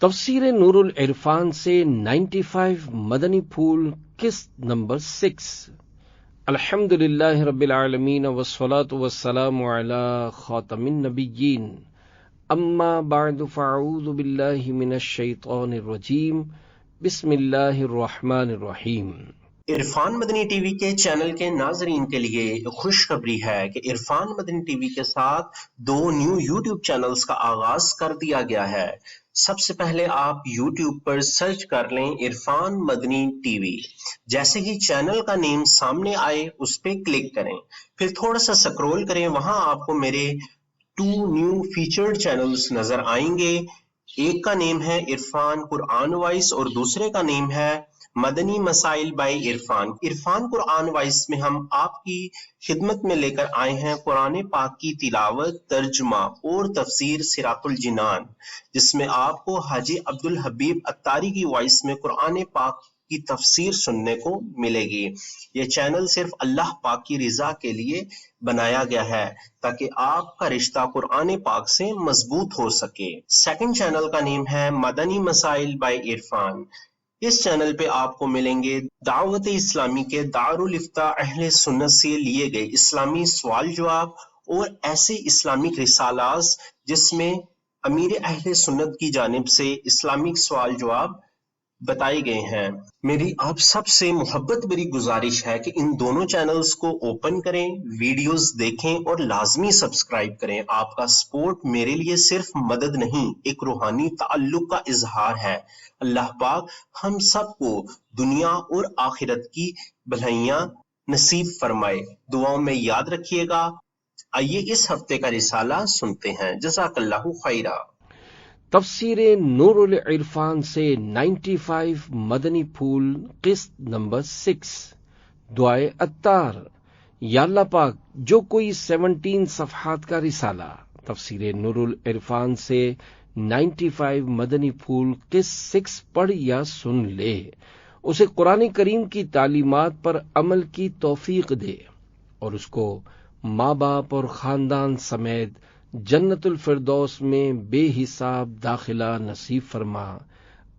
تفسیر نور العرفان سے 95 مدنی پھول قسط نمبر 6۔ الحمدللہ رب العالمین والصلاة والسلام علی خاتم النبیین، اما بعد فاعوذ باللہ من الشیطان الرجیم، بسم اللہ الرحمن الرحیم۔ عرفان مدنی ٹی وی کے چینل کے ناظرین کے لیے خوشخبری ہے کہ عرفان مدنی ٹی وی کے ساتھ 2 نیو یوٹیوب چینلز کا آغاز کر دیا گیا ہے۔ سب سے پہلے آپ یوٹیوب پر سرچ کر لیں عرفان مدنی ٹی وی۔ جیسے ہی چینل کا نیم سامنے آئے اس پہ کلک کریں، پھر تھوڑا سا سکرول کریں، وہاں آپ کو میرے 2 نیو فیچرڈ چینلز نظر آئیں گے۔ ایک کا نیم ہے عرفان قرآن وائس اور دوسرے کا نیم ہے مدنی مسائل بائی عرفان۔ عرفان قرآن وائس میں ہم آپ کی خدمت میں لے کر آئے ہیں قرآن پاک کی تلاوت، ترجمہ اور تفسیر صراط الجنان، جس میں آپ کو حاجی عبدالحبیب اتاری کی وائس میں قرآن پاک کی تفسیر سننے کو ملے گی۔ یہ چینل صرف اللہ پاک کی رضا کے لیے بنایا گیا ہے تاکہ آپ کا رشتہ قرآن پاک سے مضبوط ہو سکے۔ سیکنڈ چینل کا نیم ہے مدنی مسائل بائی عرفان۔ اس چینل پہ آپ کو ملیں گے دعوت اسلامی کے دارالفتاء اہل سنت سے لیے گئے اسلامی سوال جواب اور ایسے اسلامک رسالات جس میں امیر اہل سنت کی جانب سے اسلامک سوال جواب بتائے گئے ہیں۔ میری آپ سب سے محبت بری گزارش ہے کہ ان دونوں چینلز کو اوپن کریں، ویڈیوز دیکھیں اور لازمی سبسکرائب کریں۔ آپ کا سپورٹ میرے لیے صرف مدد نہیں، ایک روحانی تعلق کا اظہار ہے۔ اللہ پاک ہم سب کو دنیا اور آخرت کی بھلائیاں نصیب فرمائے۔ دعاؤں میں یاد رکھیے گا۔ آئیے اس ہفتے کا رسالہ سنتے ہیں۔ جزاک اللہ خیرہ۔ تفسیر نور العرفان سے 95 مدنی پھول قسط نمبر 6۔ دعائے عطار۔ یا اللہ پاک، جو کوئی 17 صفحات کا رسالہ تفسیر نور العرفان سے 95 مدنی پھول قسط 6 پڑھ یا سن لے، اسے قرآن کریم کی تعلیمات پر عمل کی توفیق دے اور اس کو ماں باپ اور خاندان سمیت جنت الفردوس میں بے حساب داخلہ نصیب فرما،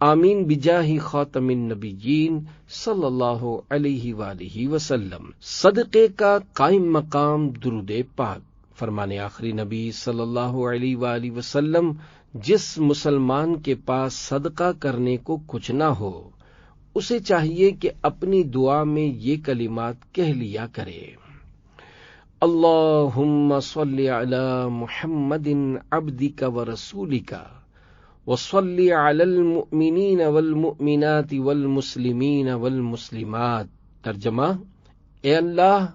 آمین بجاہ خاتم النبیین صلی اللہ علیہ وآلہ وسلم۔ صدقے کا قائم مقام درود پاک۔ فرمان آخری نبی صلی اللہ علیہ وآلہ وسلم، جس مسلمان کے پاس صدقہ کرنے کو کچھ نہ ہو، اسے چاہیے کہ اپنی دعا میں یہ کلمات کہہ لیا کرے: اللہم صل علی محمد عبدک ورسولک وصل علی المؤمنین والمؤمنات والمسلمین والمسلمات۔ ترجمہ: اے اللہ،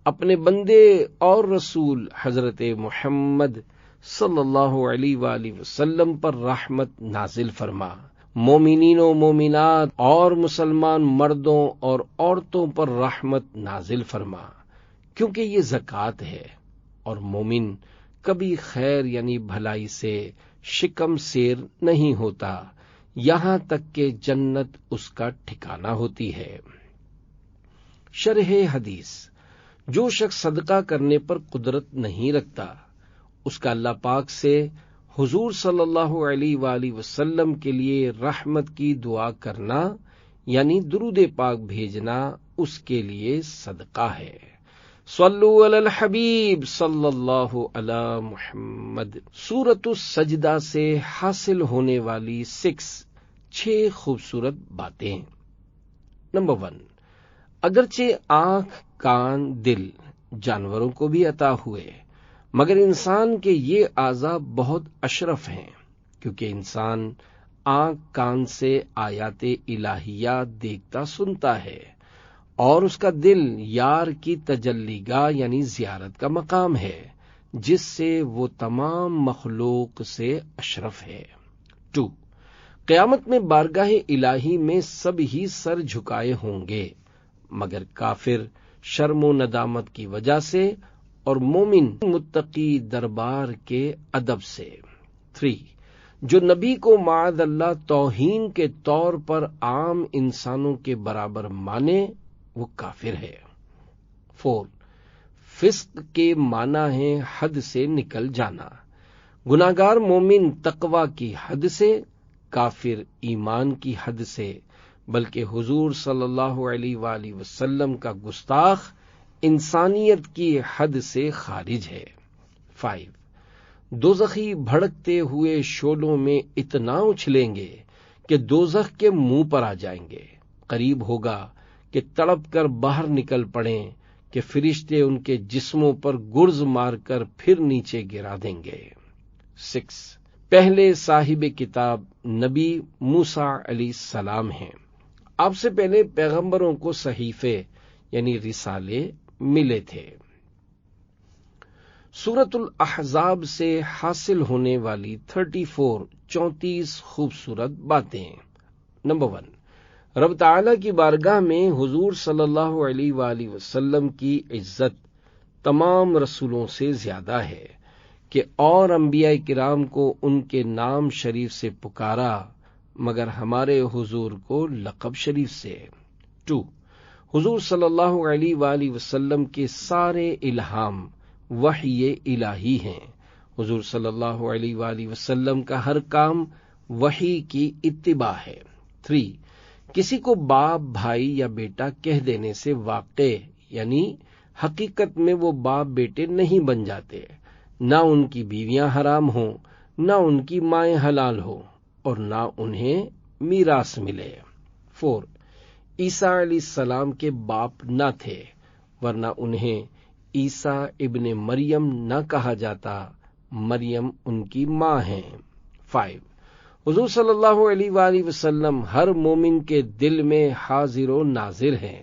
اپنے بندے اور رسول حضرت محمد صلی اللہ علیہ وآلہ وسلم پر رحمت نازل فرما، مومنین و مومنات اور مسلمان مردوں اور عورتوں پر رحمت نازل فرما، کیونکہ یہ زکوٰۃ ہے، اور مومن کبھی خیر یعنی بھلائی سے شکم سیر نہیں ہوتا یہاں تک کہ جنت اس کا ٹھکانہ ہوتی ہے۔ شرح حدیث: جو شخص صدقہ کرنے پر قدرت نہیں رکھتا، اس کا اللہ پاک سے حضور صلی اللہ علیہ وآلہ وسلم کے لیے رحمت کی دعا کرنا یعنی درود پاک بھیجنا اس کے لیے صدقہ ہے۔ صلو علی الحبیب صلی اللہ علی محمد۔ سورۃ السجدہ سے حاصل ہونے والی 6 خوبصورت باتیں۔ نمبر 1، اگرچہ آنکھ، کان، دل جانوروں کو بھی عطا ہوئے، مگر انسان کے یہ اعضاء بہت اشرف ہیں، کیونکہ انسان آنکھ، کان سے آیات الہیہ دیکھتا سنتا ہے، اور اس کا دل یار کی تجلی گاہ یعنی زیارت کا مقام ہے، جس سے وہ تمام مخلوق سے اشرف ہے۔ 2، قیامت میں بارگاہ الہی میں سب ہی سر جھکائے ہوں گے، مگر کافر شرم و ندامت کی وجہ سے اور مومن متقی دربار کے ادب سے۔ 3، جو نبی کو معاذ اللہ توہین کے طور پر عام انسانوں کے برابر مانے، وہ کافر ہے۔ 4، فسق کے معنی ہے حد سے نکل جانا۔ گناہگار مومن تقوی کی حد سے، کافر ایمان کی حد سے بلکہ حضور صلی اللہ علیہ وآلہ وسلم کا گستاخ انسانیت کی حد سے خارج ہے۔ 5 دوزخی بھڑکتے ہوئے شعلوں میں اتنا اچھلیں گے کہ دوزخ کے منہ پر آ جائیں گے، قریب ہوگا کہ تڑپ کر باہر نکل پڑیں کہ فرشتے ان کے جسموں پر گرز مار کر پھر نیچے گرا دیں گے۔ 6 پہلے صاحب کتاب نبی موسیٰ علیہ السلام ہیں۔ آپ سے پہلے پیغمبروں کو صحیفے یعنی رسالے ملے تھے۔ سورۃ الاحزاب سے حاصل ہونے والی 34 خوبصورت باتیں۔ نمبر 1، رب تعالیٰ کی بارگاہ میں حضور صلی اللہ علیہ وآلہ وسلم کی عزت تمام رسولوں سے زیادہ ہے کہ اور انبیاء کرام کو ان کے نام شریف سے پکارا مگر ہمارے حضور کو لقب شریف سے۔ 2، حضور صلی اللہ علیہ وآلہ وسلم کے سارے الہام وحی الہی ہیں۔ حضور صلی اللہ علیہ وآلہ وسلم کا ہر کام وحی کی اتباع ہے۔ 3، کسی کو باپ، بھائی یا بیٹا کہہ دینے سے واقع یعنی حقیقت میں وہ باپ بیٹے نہیں بن جاتے، نہ ان کی بیویاں حرام ہوں، نہ ان کی مائیں حلال ہوں اور نہ انہیں میراث ملے۔ 4، عیسیٰ علیہ السلام کے باپ نہ تھے ورنہ انہیں عیسیٰ ابن مریم نہ کہا جاتا، مریم ان کی ماں ہیں۔ 5، حضور صلی اللہ علیہ وآلہ وسلم ہر مومن کے دل میں حاضر و ناظر ہیں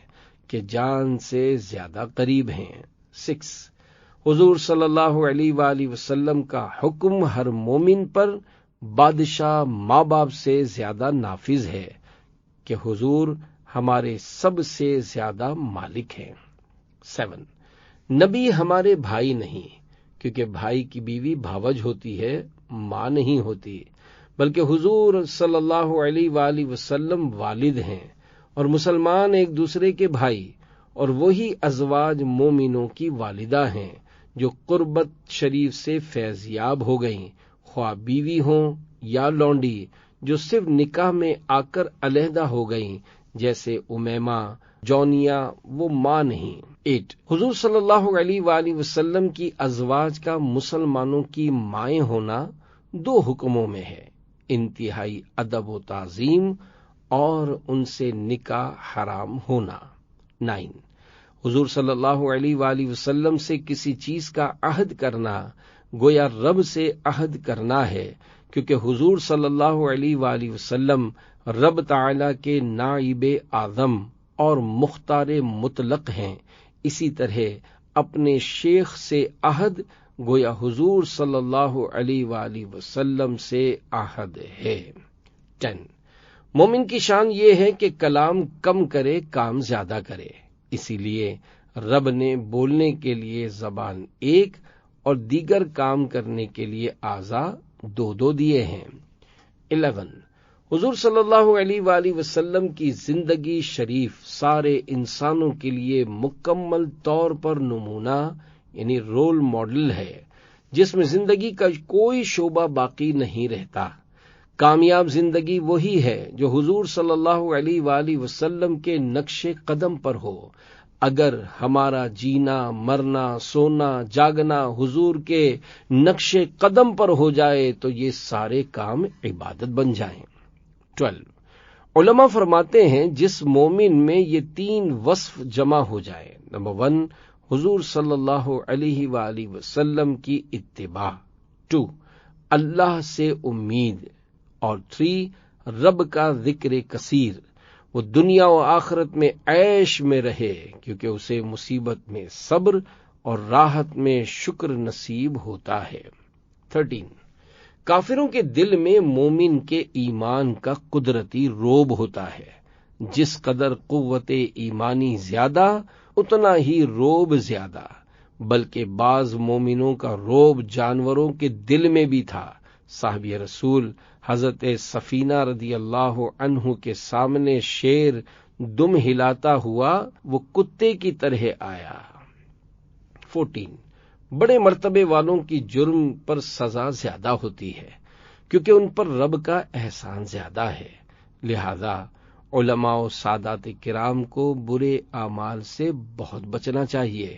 کہ جان سے زیادہ قریب ہیں۔ 6، حضور صلی اللہ علیہ وآلہ وسلم کا حکم ہر مومن پر بادشاہ ماں باپ سے زیادہ نافذ ہے کہ حضور ہمارے سب سے زیادہ مالک ہیں۔ 7، نبی ہمارے بھائی نہیں کیونکہ بھائی کی بیوی بھاوج ہوتی ہے، ماں نہیں ہوتی، بلکہ حضور صلی اللہ علیہ وآلہ وسلم والد ہیں اور مسلمان ایک دوسرے کے بھائی، اور وہی ازواج مومنوں کی والدہ ہیں جو قربت شریف سے فیضیاب ہو گئیں، خواہ بیوی ہوں یا لونڈی جو صرف نکاح میں آ کر علیحدہ ہو گئیں، جیسے امیمہ، جونیہ، وہ ماں نہیں۔ 8، حضور صلی اللہ علیہ وآلہ وسلم کی ازواج کا مسلمانوں کی مائیں ہونا 2 حکموں میں ہے، انتہائی ادب و تعظیم اور ان سے نکاح حرام ہونا۔ 9، حضور صلی اللہ علیہ وآلہ وسلم سے کسی چیز کا عہد کرنا گویا رب سے عہد کرنا ہے، کیونکہ حضور صلی اللہ علیہ وآلہ وسلم رب تعالی کے نائب اعظم اور مختار مطلق ہیں۔ اسی طرح اپنے شیخ سے عہد گویا حضور صلی اللہ علیہ وآلہ وسلم سے عہد ہے۔ 10، مومن کی شان یہ ہے کہ کلام کم کرے، کام زیادہ کرے، اسی لیے رب نے بولنے کے لیے زبان ایک اور دیگر کام کرنے کے لیے اعضاء 2 دیے ہیں۔ 11، حضور صلی اللہ علیہ وآلہ وسلم کی زندگی شریف سارے انسانوں کے لیے مکمل طور پر نمونہ یعنی رول ماڈل ہے، جس میں زندگی کا کوئی شعبہ باقی نہیں رہتا۔ کامیاب زندگی وہی ہے جو حضور صلی اللہ علیہ وآلہ وسلم کے نقش قدم پر ہو۔ اگر ہمارا جینا، مرنا، سونا، جاگنا حضور کے نقش قدم پر ہو جائے تو یہ سارے کام عبادت بن جائیں۔ 12، علماء فرماتے ہیں جس مومن میں یہ 3 وصف جمع ہو جائے، نمبر 1 حضور صلی اللہ علیہ وآلہ وسلم کی اتباع، 2 اللہ سے امید، اور 3 رب کا ذکر کثیر، وہ دنیا و آخرت میں عیش میں رہے کیونکہ اسے مصیبت میں صبر اور راحت میں شکر نصیب ہوتا ہے۔ 13، کافروں کے دل میں مومن کے ایمان کا قدرتی روب ہوتا ہے، جس قدر قوت ایمانی زیادہ اتنا ہی روب زیادہ، بلکہ بعض مومنوں کا روب جانوروں کے دل میں بھی تھا۔ صاحب رسول حضرت سفینہ رضی اللہ عنہ کے سامنے شیر دم ہلاتا ہوا وہ کتے کی طرح آیا۔ 14، بڑے مرتبے والوں کی جرم پر سزا زیادہ ہوتی ہے کیونکہ ان پر رب کا احسان زیادہ ہے، لہذا علماء و سادات کرام کو برے اعمال سے بہت بچنا چاہیے۔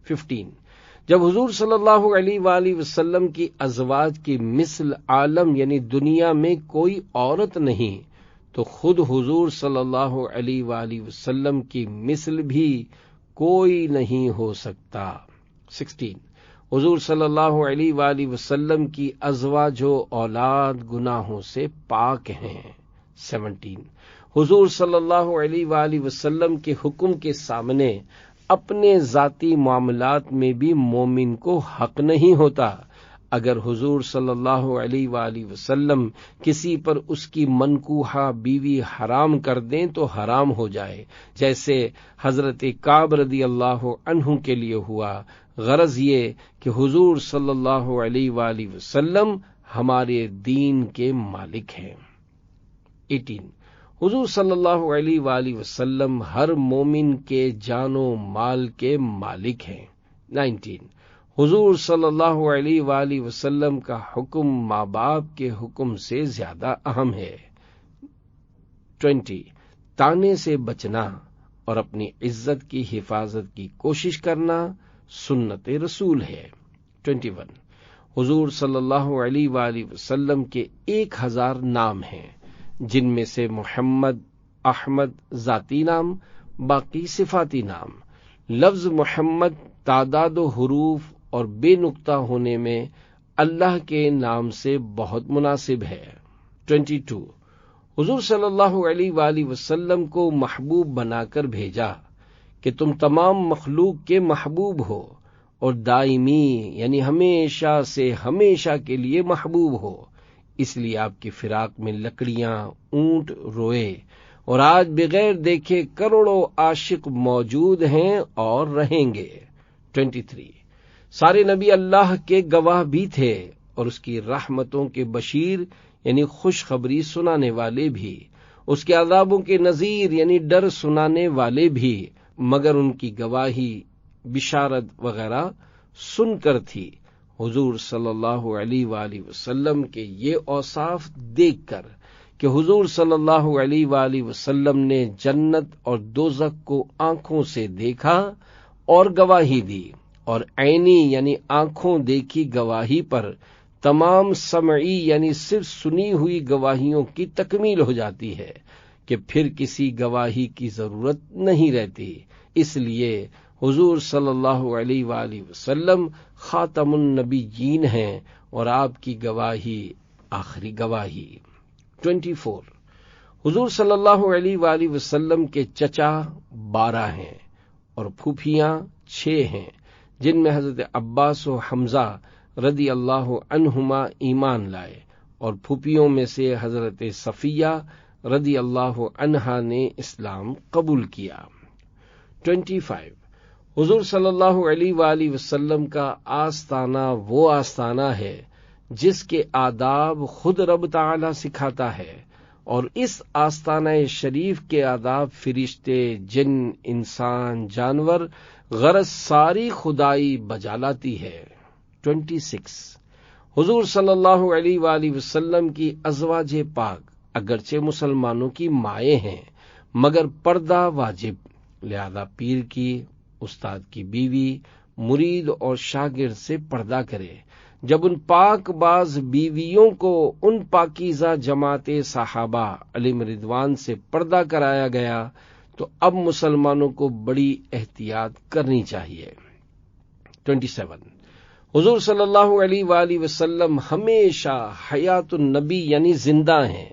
15 جب حضور صلی اللہ علیہ وآلہ وسلم کی ازواج کی مثل عالم یعنی دنیا میں کوئی عورت نہیں، تو خود حضور صلی اللہ علیہ وآلہ وسلم کی مثل بھی کوئی نہیں ہو سکتا۔ 16 حضور صلی اللہ علیہ وآلہ وسلم کی ازواج و اولاد گناہوں سے پاک ہیں۔ 17 حضور صلی اللہ علیہ وآلہ وسلم کے حکم کے سامنے اپنے ذاتی معاملات میں بھی مومن کو حق نہیں ہوتا۔ اگر حضور صلی اللہ علیہ وآلہ وسلم کسی پر اس کی منکوحہ بیوی حرام کر دیں تو حرام ہو جائے، جیسے حضرت کعب رضی اللہ عنہ کے لیے ہوا۔ غرض یہ کہ حضور صلی اللہ علیہ وآلہ وسلم ہمارے دین کے مالک ہیں۔ 18 حضور صلی اللہ علیہ وآلہ وسلم ہر مومن کے جان و مال کے مالک ہیں۔ 19 حضور صلی اللہ علیہ وآلہ وسلم کا حکم ماں باپ کے حکم سے زیادہ اہم ہے۔ 20 طعنے سے بچنا اور اپنی عزت کی حفاظت کی کوشش کرنا سنت رسول ہے۔ 21 حضور صلی اللہ علیہ وآلہ وسلم کے 1000 نام ہیں، جن میں سے محمد، احمد ذاتی نام، باقی صفاتی نام۔ لفظ محمد تعداد و حروف اور بے نقطہ ہونے میں اللہ کے نام سے بہت مناسب ہے۔ 22 حضور صلی اللہ علیہ وآلہ وسلم کو محبوب بنا کر بھیجا کہ تم تمام مخلوق کے محبوب ہو اور دائمی یعنی ہمیشہ سے ہمیشہ کے لیے محبوب ہو، اس لیے آپ کی فراق میں لکڑیاں، اونٹ روئے، اور آج بغیر دیکھے کروڑوں عاشق موجود ہیں اور رہیں گے۔ 23 سارے نبی اللہ کے گواہ بھی تھے اور اس کی رحمتوں کے بشیر یعنی خوشخبری سنانے والے بھی، اس کے عذابوں کے نذیر یعنی ڈر سنانے والے بھی، مگر ان کی گواہی، بشارت وغیرہ سن کر تھی۔ حضور صلی اللہ علیہ وآلہ وسلم کے یہ اوصاف دیکھ کر کہ حضور صلی اللہ علیہ وآلہ وسلم نے جنت اور دوزخ کو آنکھوں سے دیکھا اور گواہی دی، اور عینی یعنی آنکھوں دیکھی گواہی پر تمام سمعی یعنی صرف سنی ہوئی گواہیوں کی تکمیل ہو جاتی ہے کہ پھر کسی گواہی کی ضرورت نہیں رہتی۔ اس لیے حضور صلی اللہ علیہ وآلہ وسلم خاتم النبیین ہیں اور آپ کی گواہی آخری گواہی۔ 24 حضور صلی اللہ علیہ وآلہ وسلم کے چچا 12 ہیں اور پھوپھیاں 6 ہیں، جن میں حضرت عباس و حمزہ رضی اللہ عنہما ایمان لائے، اور پھوپھیوں میں سے حضرت صفیہ رضی اللہ عنہا نے اسلام قبول کیا۔ 25 حضور صلی اللہ علیہ وآلہ وسلم کا آستانہ وہ آستانہ ہے جس کے آداب خود رب تعالی سکھاتا ہے، اور اس آستانہ شریف کے آداب فرشتے، جن، انسان، جانور، غرض ساری خدائی بجا لاتی ہے۔ 26 حضور صلی اللہ علیہ وآلہ وسلم کی ازواج پاک اگرچہ مسلمانوں کی مائیں ہیں مگر پردہ واجب، لہذا پیر کی، استاد کی بیوی، مرید اور شاگرد سے پردہ کرے۔ جب ان پاک باز بیویوں کو ان پاکیزہ جماعت صحابہ علیہم رضوان سے پردہ کرایا گیا تو اب مسلمانوں کو بڑی احتیاط کرنی چاہیے۔ 27 حضور صلی اللہ علیہ وآلہ وسلم ہمیشہ حیات النبی یعنی زندہ ہیں،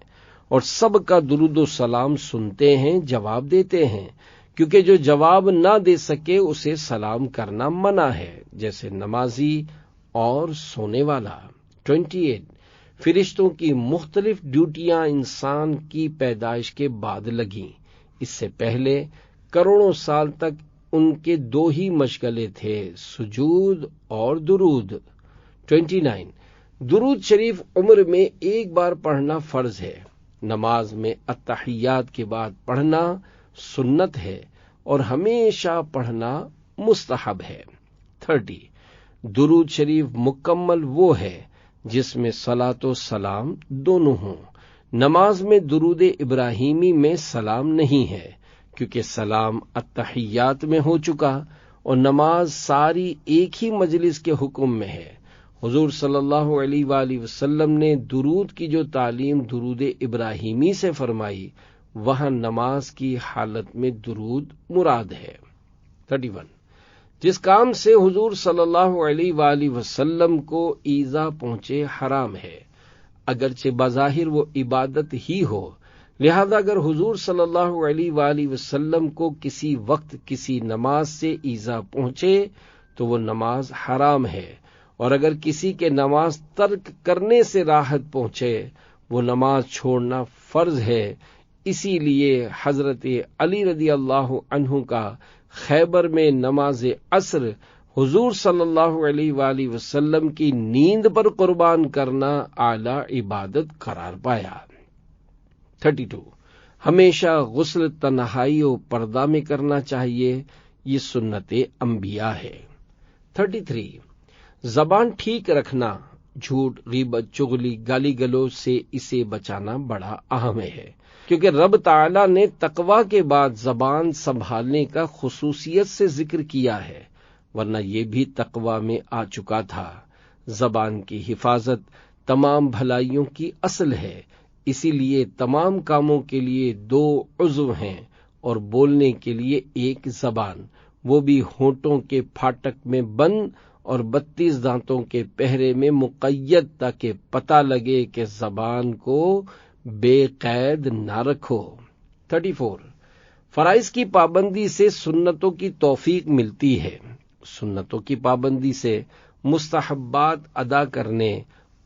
اور سب کا درود و سلام سنتے ہیں، جواب دیتے ہیں، کیونکہ جو جواب نہ دے سکے اسے سلام کرنا منع ہے، جیسے نمازی اور سونے والا۔ 28 فرشتوں کی مختلف ڈیوٹیاں انسان کی پیدائش کے بعد لگیں، اس سے پہلے کروڑوں سال تک ان کے 2 ہی مشغلے تھے، سجود اور درود۔ 29 درود شریف عمر میں ایک بار پڑھنا فرض ہے، نماز میں التحیات کے بعد پڑھنا سنت ہے اور ہمیشہ پڑھنا مستحب ہے۔ 30 درود شریف مکمل وہ ہے جس میں صلاۃ و سلام دونوں ہوں۔ نماز میں درود ابراہیمی میں سلام نہیں ہے، کیونکہ سلام التحیات میں ہو چکا اور نماز ساری ایک ہی مجلس کے حکم میں ہے۔ حضور صلی اللہ علیہ وآلہ وسلم نے درود کی جو تعلیم درود ابراہیمی سے فرمائی، وہاں نماز کی حالت میں درود مراد ہے۔ 31 جس کام سے حضور صلی اللہ علیہ وآلہ وسلم کو ایذا پہنچے حرام ہے، اگرچہ بظاہر وہ عبادت ہی ہو، لہذا اگر حضور صلی اللہ علیہ وآلہ وسلم کو کسی وقت کسی نماز سے ایذا پہنچے تو وہ نماز حرام ہے، اور اگر کسی کے نماز ترک کرنے سے راحت پہنچے وہ نماز چھوڑنا فرض ہے۔ اسی لیے حضرت علی رضی اللہ عنہ کا خیبر میں نماز عصر حضور صلی اللہ علیہ وآلہ وسلم کی نیند پر قربان کرنا اعلی عبادت قرار پایا۔ 32 ہمیشہ غسل تنہائی و پردہ میں کرنا چاہیے، یہ سنت انبیاء ہے۔ 33 زبان ٹھیک رکھنا، جھوٹ، غیبت، چغلی، گالی گلوچ سے اسے بچانا بڑا اہم ہے، کیونکہ رب تعالی نے تقوی کے بعد زبان سنبھالنے کا خصوصیت سے ذکر کیا ہے، ورنہ یہ بھی تقوی میں آ چکا تھا۔ زبان کی حفاظت تمام بھلائیوں کی اصل ہے، اسی لیے تمام کاموں کے لیے 2 عضو ہیں اور بولنے کے لیے ایک زبان، وہ بھی ہونٹوں کے پھاٹک میں بند اور 32 دانتوں کے پہرے میں مقید، تاکہ پتہ لگے کہ زبان کو بے قید نہ رکھو۔ 34 فرائض کی پابندی سے سنتوں کی توفیق ملتی ہے، سنتوں کی پابندی سے مستحبات ادا کرنے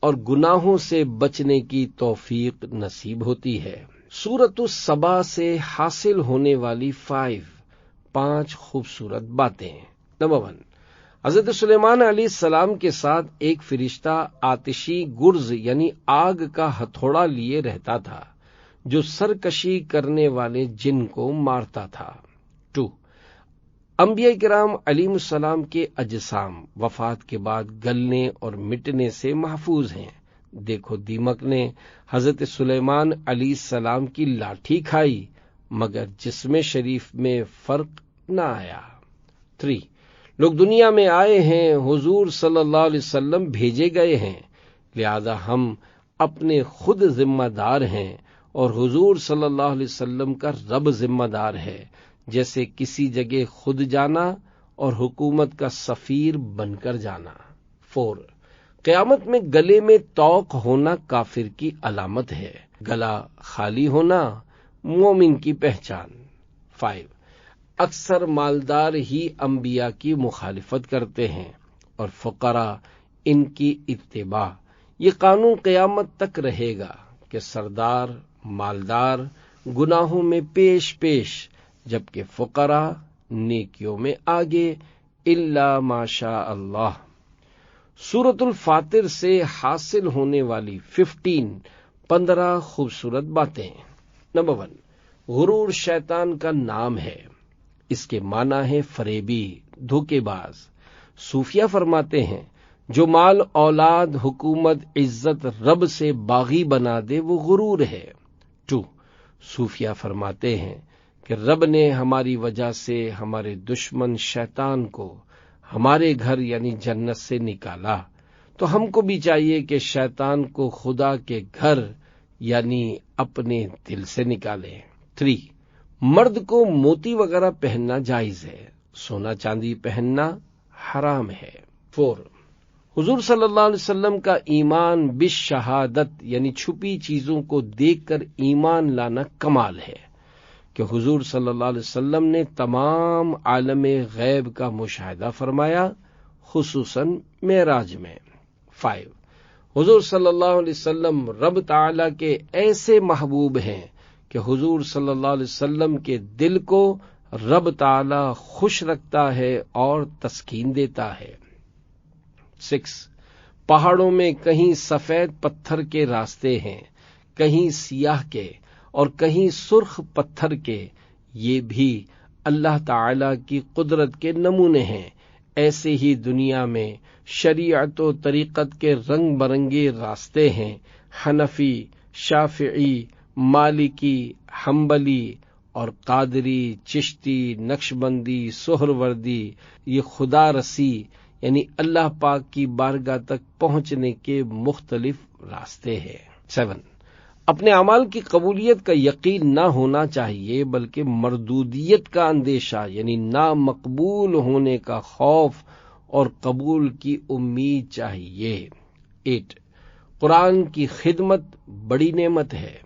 اور گناہوں سے بچنے کی توفیق نصیب ہوتی ہے۔ سورۃ السبا سے حاصل ہونے والی 5 خوبصورت باتیں۔ نمبر 1 حضرت سلیمان علیہ السلام کے ساتھ ایک فرشتہ آتشی گرز یعنی آگ کا ہتھوڑا لیے رہتا تھا، جو سرکشی کرنے والے جن کو مارتا تھا۔ 2 انبیاء کرام علیہ السلام کے اجسام وفات کے بعد گلنے اور مٹنے سے محفوظ ہیں۔ دیکھو دیمک نے حضرت سلیمان علیہ السلام کی لاٹھی کھائی، مگر جسم شریف میں فرق نہ آیا۔ 3 لوگ دنیا میں آئے ہیں، حضور صلی اللہ علیہ وسلم بھیجے گئے ہیں، لہذا ہم اپنے خود ذمہ دار ہیں اور حضور صلی اللہ علیہ وسلم کا رب ذمہ دار ہے، جیسے کسی جگہ خود جانا اور حکومت کا سفیر بن کر جانا۔ 4 قیامت میں گلے میں توق ہونا کافر کی علامت ہے، گلا خالی ہونا مومن کی پہچان۔ 5 اکثر مالدار ہی انبیاء کی مخالفت کرتے ہیں اور فقراء ان کی اتباع۔ یہ قانون قیامت تک رہے گا کہ سردار مالدار گناہوں میں پیش پیش، جبکہ فقراء نیکیوں میں آگے، الا ما شاء اللہ۔ سورۃ الفاتر سے حاصل ہونے والی 15 خوبصورت باتیں۔ نمبر 1 غرور شیطان کا نام ہے، اس کے معنی ہے فریبی، دھوکے باز۔ صوفیہ فرماتے ہیں جو مال، اولاد، حکومت، عزت رب سے باغی بنا دے وہ غرور ہے۔ 2 صوفیہ فرماتے ہیں کہ رب نے ہماری وجہ سے ہمارے دشمن شیطان کو ہمارے گھر یعنی جنت سے نکالا، تو ہم کو بھی چاہیے کہ شیطان کو خدا کے گھر یعنی اپنے دل سے نکالیں۔ 3 مرد کو موتی وغیرہ پہننا جائز ہے، سونا چاندی پہننا حرام ہے۔ 4 حضور صلی اللہ علیہ وسلم کا ایمان بالشہادت یعنی چھپی چیزوں کو دیکھ کر ایمان لانا کمال ہے، کہ حضور صلی اللہ علیہ وسلم نے تمام عالم غیب کا مشاہدہ فرمایا، خصوصاً معراج میں۔ 5 حضور صلی اللہ علیہ وسلم رب تعالی کے ایسے محبوب ہیں کہ حضور صلی اللہ علیہ وسلم کے دل کو رب تعالی خوش رکھتا ہے اور تسکین دیتا ہے۔ 6 پہاڑوں میں کہیں سفید پتھر کے راستے ہیں، کہیں سیاہ کے اور کہیں سرخ پتھر کے، یہ بھی اللہ تعالی کی قدرت کے نمونے ہیں۔ ایسے ہی دنیا میں شریعت و طریقت کے رنگ برنگے راستے ہیں. حنفی، شافعی، مالکی، حنبلی اور قادری، چشتی، نقشبندی، سہروردی، یہ خدا رسی یعنی اللہ پاک کی بارگاہ تک پہنچنے کے مختلف راستے ہیں. 7. اپنے اعمال کی قبولیت کا یقین نہ ہونا چاہیے بلکہ مردودیت کا اندیشہ یعنی نامقبول ہونے کا خوف اور قبول کی امید چاہیے. 8. قرآن کی خدمت بڑی نعمت ہے.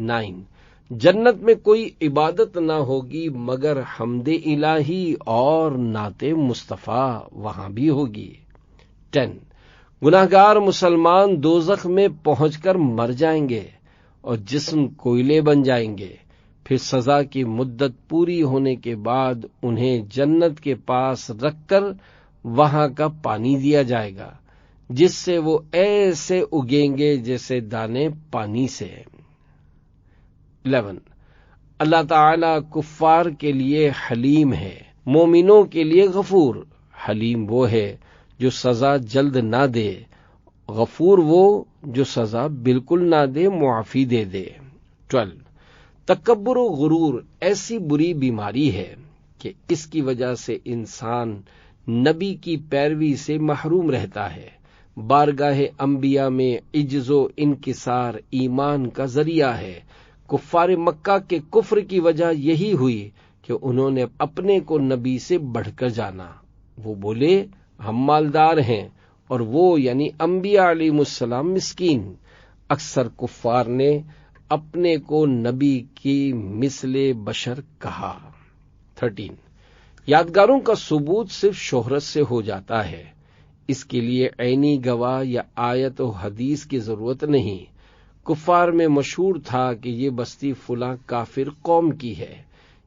9. جنت میں کوئی عبادت نہ ہوگی مگر حمد الہی اور نعت مصطفیٰ وہاں بھی ہوگی. 10. گناہگار مسلمان دوزخ میں پہنچ کر مر جائیں گے اور جسم کوئلے بن جائیں گے. پھر سزا کی مدت پوری ہونے کے بعد انہیں جنت کے پاس رکھ کر وہاں کا پانی دیا جائے گا جس سے وہ ایسے اگیں گے جیسے دانے پانی سے. 11. اللہ تعالی کفار کے لیے حلیم ہے، مومنوں کے لیے غفور. حلیم وہ ہے جو سزا جلد نہ دے، غفور وہ جو سزا بالکل نہ دے، معافی دے دے. 12. تکبر و غرور ایسی بری بیماری ہے کہ اس کی وجہ سے انسان نبی کی پیروی سے محروم رہتا ہے. بارگاہ انبیاء میں عجز و انکسار ایمان کا ذریعہ ہے. کفار مکہ کے کفر کی وجہ یہی ہوئی کہ انہوں نے اپنے کو نبی سے بڑھ کر جانا. وہ بولے ہم مالدار ہیں اور وہ یعنی انبیاء علیہ السلام مسکین. اکثر کفار نے اپنے کو نبی کی مثل بشر کہا. 13. یادگاروں کا ثبوت صرف شہرت سے ہو جاتا ہے، اس کے لیے عینی گواہ یا آیت و حدیث کی ضرورت نہیں. کفار میں مشہور تھا کہ یہ بستی فلاں کافر قوم کی ہے.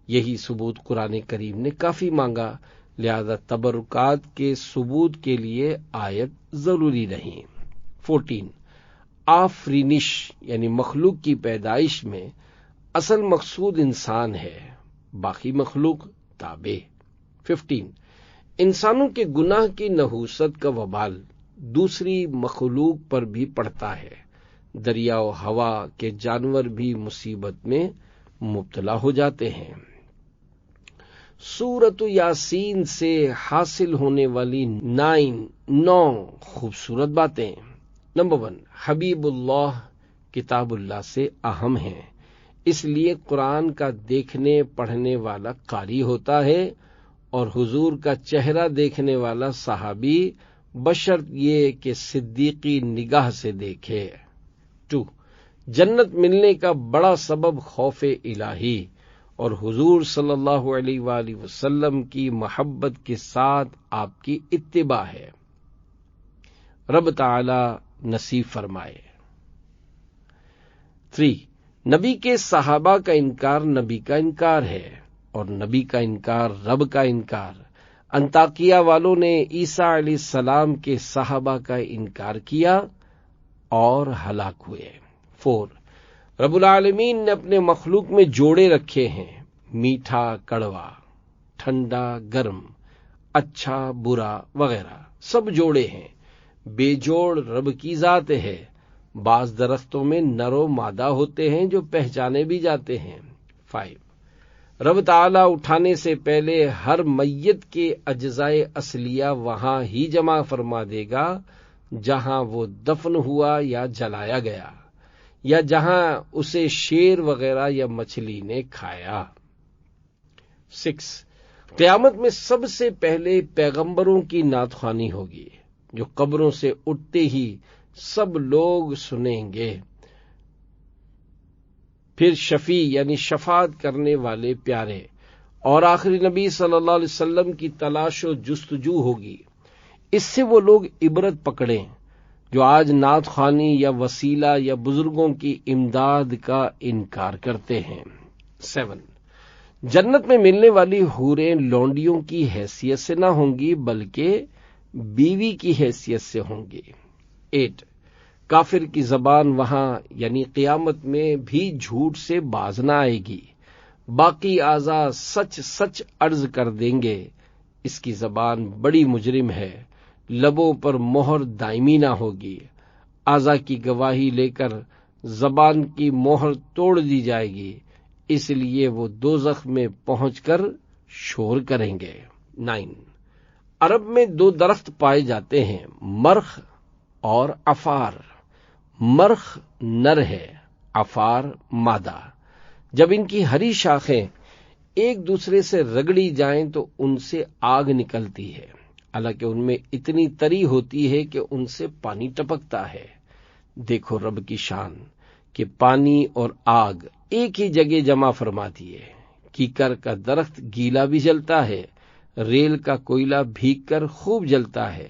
یہی ثبوت قرآن کریم نے کافی مانگا، لہذا تبرکات کے ثبوت کے لیے آیت ضروری نہیں. 14. آفرینش یعنی مخلوق کی پیدائش میں اصل مقصود انسان ہے، باقی مخلوق تابع. 15. انسانوں کے گناہ کی نحوست کا وبال دوسری مخلوق پر بھی پڑتا ہے. دریا و ہوا کے جانور بھی مصیبت میں مبتلا ہو جاتے ہیں. سورۃ یاسین سے حاصل ہونے والی 9 خوبصورت باتیں. نمبر 1. حبیب اللہ کتاب اللہ سے اہم ہیں، اس لیے قرآن کا دیکھنے پڑھنے والا قاری ہوتا ہے اور حضور کا چہرہ دیکھنے والا صحابی بشرط یہ کہ صدیقی نگاہ سے دیکھے. 2. جنت ملنے کا بڑا سبب خوف الہی اور حضور صلی اللہ علیہ وآلہ وسلم کی محبت کے ساتھ آپ کی اتباع ہے. رب تعالی نصیب فرمائے. 3. نبی کے صحابہ کا انکار نبی کا انکار ہے اور نبی کا انکار رب کا انکار. انطاکیہ والوں نے عیسیٰ علیہ السلام کے صحابہ کا انکار کیا اور ہلاک ہوئے. 4. رب العالمین نے اپنے مخلوق میں جوڑے رکھے ہیں، میٹھا کڑوا، ٹھنڈا گرم، اچھا برا وغیرہ سب جوڑے ہیں. بے جوڑ رب کی ذات ہے. بعض درختوں میں نر و مادہ ہوتے ہیں جو پہچانے بھی جاتے ہیں. 5. رب تعالی اٹھانے سے پہلے ہر میت کے اجزائے اصلیہ وہاں ہی جمع فرما دے گا جہاں وہ دفن ہوا یا جلایا گیا یا جہاں اسے شیر وغیرہ یا مچھلی نے کھایا. 6. قیامت میں سب سے پہلے پیغمبروں کی نعت خوانی ہوگی جو قبروں سے اٹھتے ہی سب لوگ سنیں گے. پھر شفیع یعنی شفاعت کرنے والے پیارے اور آخری نبی صلی اللہ علیہ وسلم کی تلاش و جستجو ہوگی. اس سے وہ لوگ عبرت پکڑیں جو آج نعت خوانی یا وسیلہ یا بزرگوں کی امداد کا انکار کرتے ہیں. 7. جنت میں ملنے والی حوریں لونڈیوں کی حیثیت سے نہ ہوں گی بلکہ بیوی کی حیثیت سے ہوں گی. 8. کافر کی زبان وہاں یعنی قیامت میں بھی جھوٹ سے باز نہ آئے گی، باقی اعضاء سچ سچ عرض کر دیں گے. اس کی زبان بڑی مجرم ہے، لبوں پر مہر دائمی نہ ہوگی، اعضاء کی گواہی لے کر زبان کی مہر توڑ دی جائے گی، اس لیے وہ دوزخ میں پہنچ کر شور کریں گے۔ 9 عرب میں 2 درخت پائے جاتے ہیں، مرخ اور عفار۔ مرخ نر ہے، عفار مادہ۔ جب ان کی ہری شاخیں ایک دوسرے سے رگڑی جائیں تو ان سے آگ نکلتی ہے، حالانکہ ان میں اتنی تری ہوتی ہے کہ ان سے پانی ٹپکتا ہے۔ دیکھو رب کی شان کہ پانی اور آگ ایک ہی جگہ جمع فرما دیے۔ کیکر کا درخت گیلا بھی جلتا ہے، ریل کا کوئلہ بھیگ کر خوب جلتا ہے،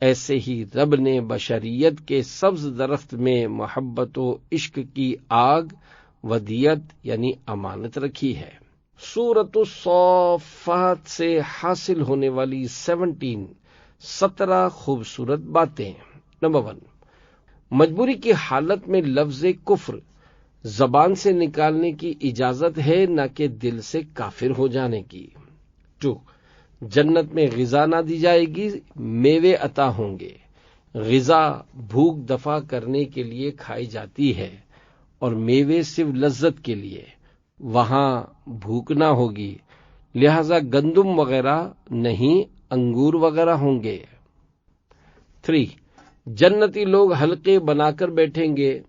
ایسے ہی رب نے بشریت کے سبز درخت میں محبت و عشق کی آگ ودیت یعنی امانت رکھی ہے۔ سورۃ الصافات سے حاصل ہونے والی 17 خوبصورت باتیں۔ نمبر 1، مجبوری کی حالت میں لفظ کفر زبان سے نکالنے کی اجازت ہے، نہ کہ دل سے کافر ہو جانے کی۔ 2، جنت میں غذا نہ دی جائے گی، میوے عطا ہوں گے۔ غذا بھوک دفع کرنے کے لیے کھائی جاتی ہے اور میوے صرف لذت کے لیے، وہاں بھوک نہ ہوگی، لہذا گندم وغیرہ نہیں، انگور وغیرہ ہوں گے۔ 3، جنتی لوگ حلقے بنا کر بیٹھیں گے۔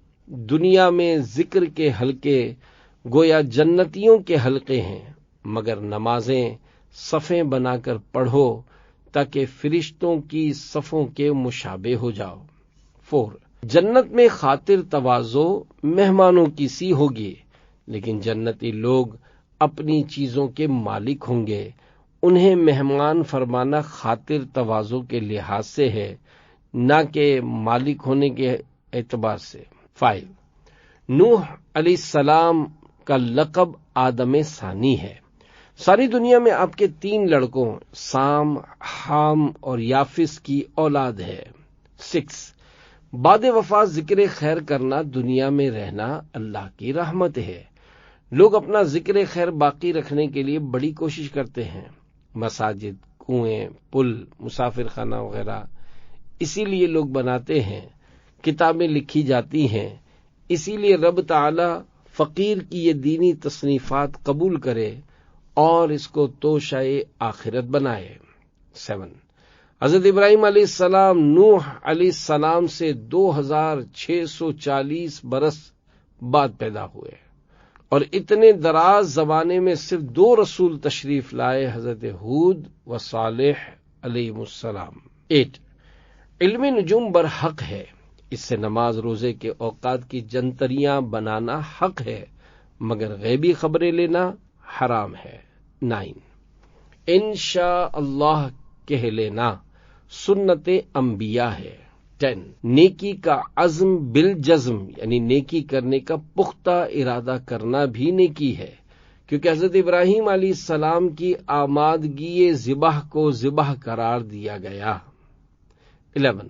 دنیا میں ذکر کے حلقے گویا جنتیوں کے حلقے ہیں، مگر نمازیں صفیں بنا کر پڑھو تاکہ فرشتوں کی صفوں کے مشابہ ہو جاؤ۔ 4، جنت میں خاطر تواضع مہمانوں کی سی ہوگی، لیکن جنتی لوگ اپنی چیزوں کے مالک ہوں گے، انہیں مہمان فرمانا خاطر تواضع کے لحاظ سے ہے، نہ کہ مالک ہونے کے اعتبار سے۔ 5، نوح علیہ السلام کا لقب آدم ثانی ہے۔ ساری دنیا میں آپ کے 3 لڑکوں سام، حام اور یافس کی اولاد ہے۔ 6، بعد وفات ذکر خیر کرنا، دنیا میں رہنا اللہ کی رحمت ہے۔ لوگ اپنا ذکر خیر باقی رکھنے کے لیے بڑی کوشش کرتے ہیں، مساجد، کنویں، پل، مسافر خانہ وغیرہ اسی لیے لوگ بناتے ہیں، کتابیں لکھی جاتی ہیں، اسی لیے رب تعالی فقیر کی یہ دینی تصنیفات قبول کرے اور اس کو توشہ آخرت بنائے۔ 7، حضرت ابراہیم علیہ السلام نوح علیہ السلام سے 2640 برس بعد پیدا ہوئے اور اتنے دراز زمانے میں صرف 2 رسول تشریف لائے، حضرت ہود و صالح علیہ السلام۔ 8، علم نجوم برحق ہے، اس سے نماز روزے کے اوقات کی جنتریاں بنانا حق ہے، مگر غیبی خبریں لینا حرام ہے۔ 9، انشاء اللہ کہہ لینا سنت انبیاء ہے۔ 10، نیکی کا عزم بالجزم یعنی نیکی کرنے کا پختہ ارادہ کرنا بھی نیکی ہے، کیونکہ حضرت ابراہیم علیہ السلام کی آمادگی ذبح کو ذبح قرار دیا گیا۔ 11،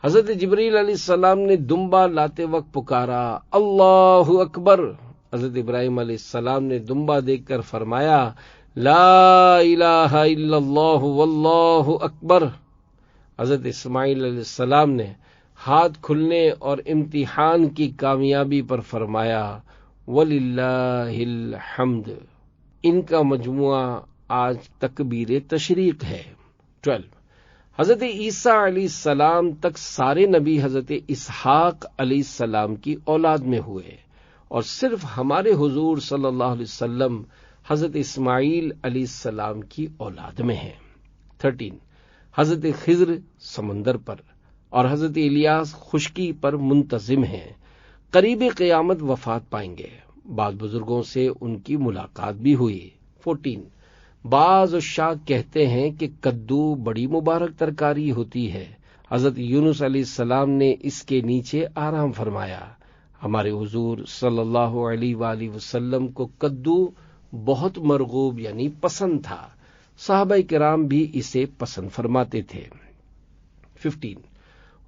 حضرت جبریل علیہ السلام نے دمبا لاتے وقت پکارا اللہ اکبر، حضرت ابراہیم علیہ السلام نے دمبا دیکھ کر فرمایا لا الہ الا اللہ واللہ اکبر۔ حضرت اسماعیل علیہ السلام نے ہاتھ کھلنے اور امتحان کی کامیابی پر فرمایا وَلِلَّهِ الْحَمْدُ۔ ان کا مجموعہ آج تکبیر تشریق ہے۔ 12، حضرت عیسیٰ علیہ السلام تک سارے نبی حضرت اسحاق علیہ السلام کی اولاد میں ہوئے اور صرف ہمارے حضور صلی اللہ علیہ وسلم حضرت اسماعیل علیہ السلام کی اولاد میں ہیں۔ 13، حضرت خضر سمندر پر اور حضرت الیاس خشکی پر منتظم ہیں، قریب قیامت وفات پائیں گے۔ بعض بزرگوں سے ان کی ملاقات بھی ہوئی۔ 14، بعض عشاق کہتے ہیں کہ کدو بڑی مبارک ترکاری ہوتی ہے، حضرت یونس علیہ السلام نے اس کے نیچے آرام فرمایا۔ ہمارے حضور صلی اللہ علیہ وآلہ وسلم کو کدو بہت مرغوب یعنی پسند تھا، صحابہ کرام بھی اسے پسند فرماتے تھے۔ 15،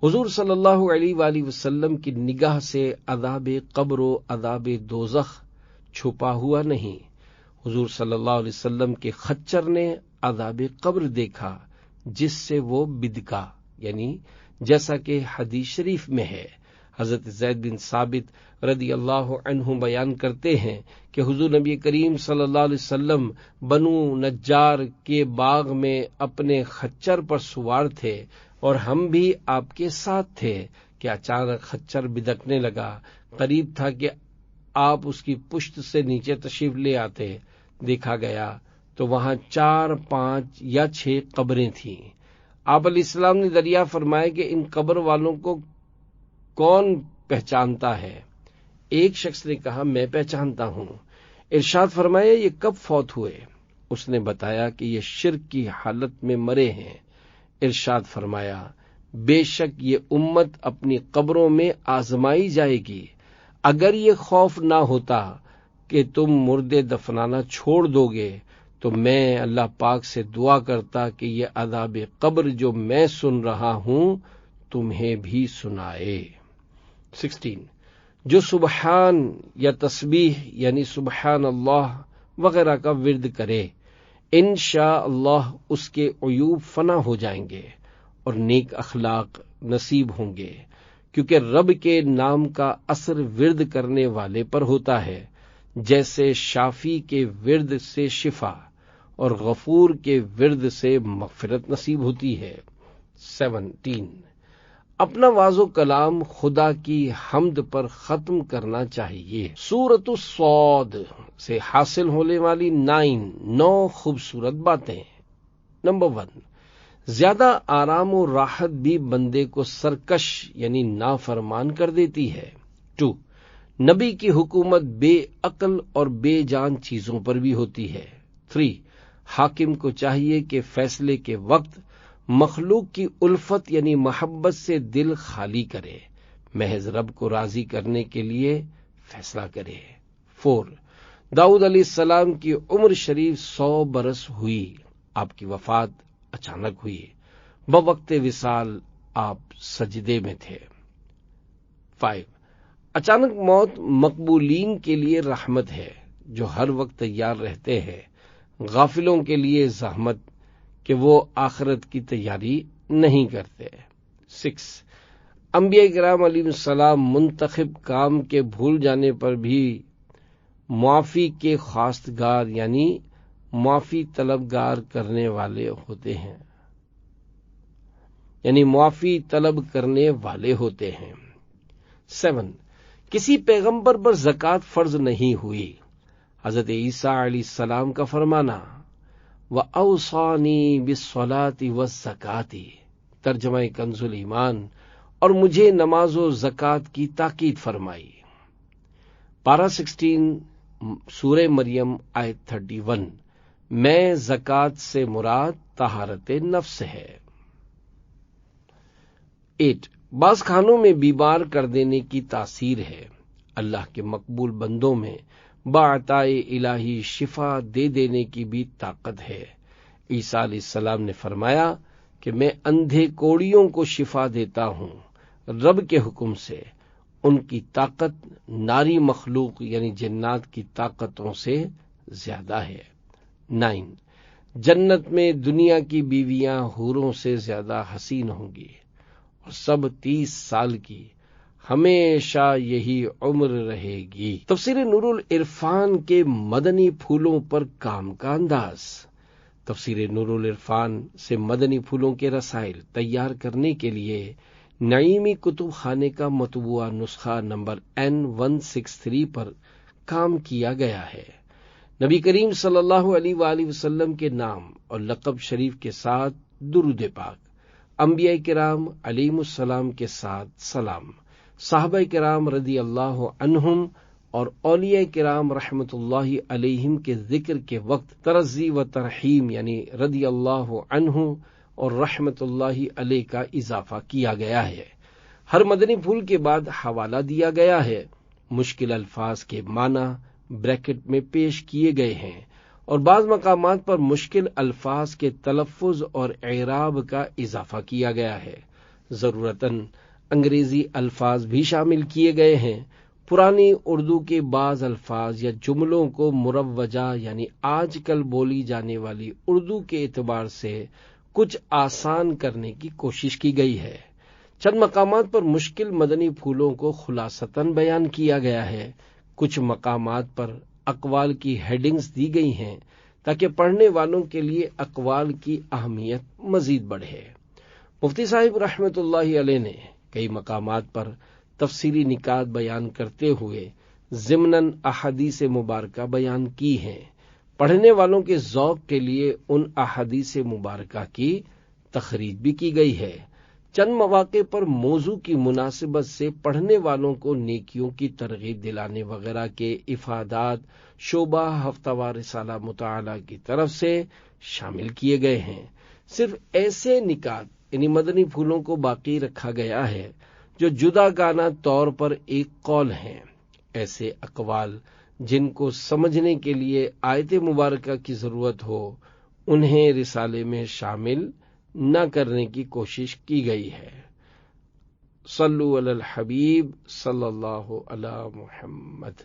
حضور صلی اللہ علیہ وآلہ وسلم کی نگاہ سے عذاب قبر و عذاب دوزخ چھپا ہوا نہیں۔ حضور صلی اللہ علیہ وسلم کے خچر نے عذاب قبر دیکھا جس سے وہ بدکا، یعنی جیسا کہ حدیث شریف میں ہے۔ حضرت زید بن ثابت رضی اللہ عنہ بیان کرتے ہیں کہ حضور نبی کریم صلی اللہ علیہ وسلم بنو نجار کے باغ میں اپنے خچر پر سوار تھے اور ہم بھی آپ کے ساتھ تھے کہ اچانک خچر بدکنے لگا۔ قریب تھا کہ آپ اس کی پشت سے نیچے تشریف لے آتے۔ دیکھا گیا تو وہاں 4، 5 یا 6 قبریں تھیں۔ آپ علیہ السلام نے دریافت فرمایا کہ ان قبر والوں کو کون پہچانتا ہے؟ ایک شخص نے کہا میں پہچانتا ہوں۔ ارشاد فرمایا یہ کب فوت ہوئے؟ اس نے بتایا کہ یہ شرک کی حالت میں مرے ہیں۔ ارشاد فرمایا بے شک یہ امت اپنی قبروں میں آزمائی جائے گی۔ اگر یہ خوف نہ ہوتا کہ تم مردے دفنانا چھوڑ دو گے تو میں اللہ پاک سے دعا کرتا کہ یہ عذاب قبر جو میں سن رہا ہوں تمہیں بھی سنائے۔ 16 جو سبحان یا تسبیح یعنی سبحان اللہ وغیرہ کا ورد کرے انشاءاللہ اس کے عیوب فنا ہو جائیں گے اور نیک اخلاق نصیب ہوں گے، کیونکہ رب کے نام کا اثر ورد کرنے والے پر ہوتا ہے، جیسے شافی کے ورد سے شفا اور غفور کے ورد سے مغفرت نصیب ہوتی ہے۔ 17 اپنا واز و کلام خدا کی حمد پر ختم کرنا چاہیے۔ سورۃ الصاد سے حاصل ہونے والی 9 خوبصورت باتیں۔ نمبر 1 زیادہ آرام و راحت بھی بندے کو سرکش یعنی نافرمان کر دیتی ہے۔ 2 نبی کی حکومت بے عقل اور بے جان چیزوں پر بھی ہوتی ہے۔ 3 حاکم کو چاہیے کہ فیصلے کے وقت مخلوق کی الفت یعنی محبت سے دل خالی کرے، محض رب کو راضی کرنے کے لیے فیصلہ کرے۔ 4 داؤد علیہ السلام کی عمر شریف 100 برس ہوئی، آپ کی وفات اچانک ہوئی، بوقت وصال آپ سجدے میں تھے۔ 5 اچانک موت مقبولین کے لیے رحمت ہے جو ہر وقت تیار رہتے ہیں، غافلوں کے لیے زحمت کہ وہ آخرت کی تیاری نہیں کرتے۔ 6 انبیاء کرام علیہ السلام منتخب کام کے بھول جانے پر بھی معافی کے خواستگار یعنی معافی طلبگار کرنے والے ہوتے ہیں، یعنی معافی طلب کرنے والے ہوتے ہیں۔ 7 کسی پیغمبر پر زکوٰۃ فرض نہیں ہوئی۔ حضرت عیسیٰ علیہ السلام کا فرمانا وَأَوْصَانِي بِالصَّلَاةِ وَالزَّكَاةِ ترجمہ کنز الایمان، اور مجھے نماز و زکوٰۃ کی تاکید فرمائی۔ پارہ 16 سورہ مریم آیت 31 میں زکوٰۃ سے مراد طہارت نفس ہے۔ 8 بعض کھانوں میں بیمار کر دینے کی تاثیر ہے۔ اللہ کے مقبول بندوں میں بعطائے الہی شفا دے دینے کی بھی طاقت ہے۔ عیسیٰ علیہ السلام نے فرمایا کہ میں اندھے کوڑیوں کو شفا دیتا ہوں رب کے حکم سے، ان کی طاقت ناری مخلوق یعنی جنات کی طاقتوں سے زیادہ ہے۔ 9 جنت میں دنیا کی بیویاں حوروں سے زیادہ حسین ہوں گی اور سب 30 سال کی، ہمیشہ یہی عمر رہے گی۔ تفسیر نور العرفان کے مدنی پھولوں پر کام کا انداز۔ تفسیر نور العرفان سے مدنی پھولوں کے رسائل تیار کرنے کے لیے نعیمی کتب خانے کا مطبوعہ نسخہ نمبر N163 پر کام کیا گیا ہے۔ نبی کریم صلی اللہ علیہ وآلہ وسلم کے نام اور لقب شریف کے ساتھ درود پاک، انبیاء کرام علیہم السلام کے ساتھ سلام، صحابہ کرام رضی اللہ عنہم اور اولیاء کرام رحمت اللہ علیہم کے ذکر کے وقت ترضی و ترحیم یعنی رضی اللہ عنہ اور رحمت اللہ علیہ کا اضافہ کیا گیا ہے۔ ہر مدنی پھول کے بعد حوالہ دیا گیا ہے۔ مشکل الفاظ کے معنی بریکٹ میں پیش کیے گئے ہیں اور بعض مقامات پر مشکل الفاظ کے تلفظ اور اعراب کا اضافہ کیا گیا ہے۔ ضرورتاً انگریزی الفاظ بھی شامل کیے گئے ہیں۔ پرانی اردو کے بعض الفاظ یا جملوں کو مروجہ یعنی آج کل بولی جانے والی اردو کے اعتبار سے کچھ آسان کرنے کی کوشش کی گئی ہے۔ چند مقامات پر مشکل مدنی پھولوں کو خلاصتاً بیان کیا گیا ہے، کچھ مقامات پر اقوال کی ہیڈنگز دی گئی ہیں تاکہ پڑھنے والوں کے لیے اقوال کی اہمیت مزید بڑھے۔ مفتی صاحب رحمۃ اللہ علیہ نے کئی مقامات پر تفسیری نکات بیان کرتے ہوئے ضمناً احادیث مبارکہ بیان کی ہیں۔ پڑھنے والوں کے ذوق کے لیے ان احادیث مبارکہ کی تخریج بھی کی گئی ہے۔ چند مواقع پر موضوع کی مناسبت سے پڑھنے والوں کو نیکیوں کی ترغیب دلانے وغیرہ کے افادات شعبہ ہفتہ وار رسالہ مطالعہ کی طرف سے شامل کیے گئے ہیں۔ صرف ایسے نکات یعنی مدنی پھولوں کو باقی رکھا گیا ہے جو جدا گانہ طور پر ایک قول ہیں۔ ایسے اقوال جن کو سمجھنے کے لیے آیت مبارکہ کی ضرورت ہو انہیں رسالے میں شامل نہ کرنے کی کوشش کی گئی ہے۔ صلو علی الحبیب صلی اللہ علی محمد۔